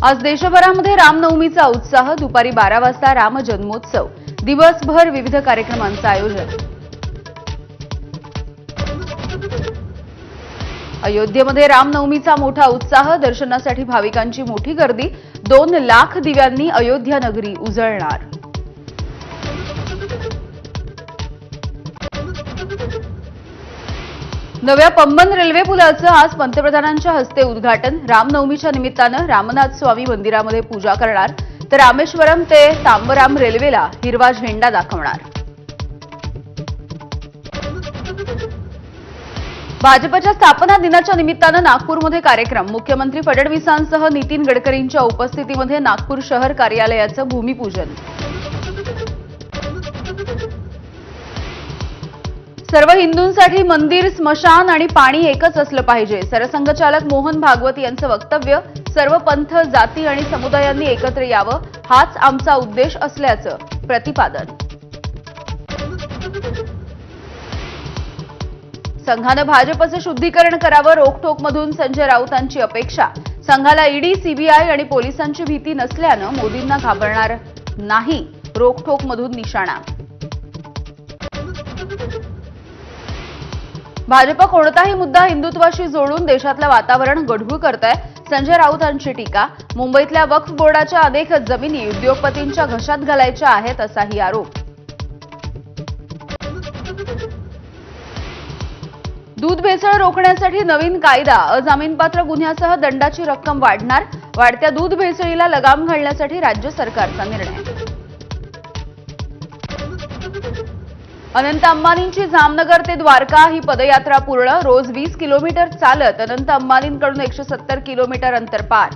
आज देशभरामध्ये रामनवमीचा उत्साह। दुपारी 12 वाजता राम जन्मोत्सव। दिवसभर विविध कार्यक्रमांचं आयोजन। अयोध्येमध्ये रामनवमीचा मोठा उत्साह। दर्शनासाठी भाविकांची मोठी गर्दी। 2 लाख दिव्यांनी अयोध्या नगरी उजळणार। नव्या पंबन रेल्वे पुलाचं आज पंतप्रधानांच्या हस्ते उद्घाटन। रामनवमीच्या निमित्तानं रामनाथ स्वामी मंदिरामध्ये पूजा करणार, तर रामेश्वरम ते तांबराम रेल्वेला हिरवा झेंडा दाखवणार। भाजपच्या स्थापना दिनाच्या निमित्तानं नागपूरमध्ये कार्यक्रम। मुख्यमंत्री फडणवीसांसह नितीन गडकरींच्या उपस्थितीमध्ये नागपूर शहर कार्यालयाचं भूमिपूजन। सर्व हिंदूंसाठी मंदिर, स्मशान आणि पाणी एकच असलं पाहिजे। सरसंघचालक मोहन भागवत यांचं वक्तव्य। सर्व पंथ, जाती आणि समुदायांनी एकत्र यावं, हाच आमचा उद्देश असल्याचं प्रतिपादन। संघानं भाजपचं शुद्धीकरण करावं, रोखठोकमधून संजय राऊतांची अपेक्षा। संघाला ईडी, सीबीआय आणि पोलिसांची भीती नसल्यानं मोदींना घाबरणार नाही, रोखठोकमधून निशाणा। भाजप कोणताही मुद्दा हिंदुत्वाशी जोडून देशातलं वातावरण गढूळ करतंय, संजय राऊतांची टीका। मुंबईतल्या वक्फ बोर्डाच्या अनेक जमिनी उद्योगपतींच्या घशात घालायच्या आहेत, असाही आरोप। दूध भेसळ रोखण्यासाठी नवीन कायदा। अजामीनपात्र गुन्ह्यासह दंडाची रक्कम वाढणार। वाढत्या दूध भेसळीला लगाम घालण्यासाठी राज्य सरकारचा निर्णय। अनंत अंबानींची जामनगर ते द्वारका ही पदयात्रा पूर्ण। रोज 20 किलोमीटर चालत अनंत अंबानींकडून 170 किलोमीटर अंतर पार।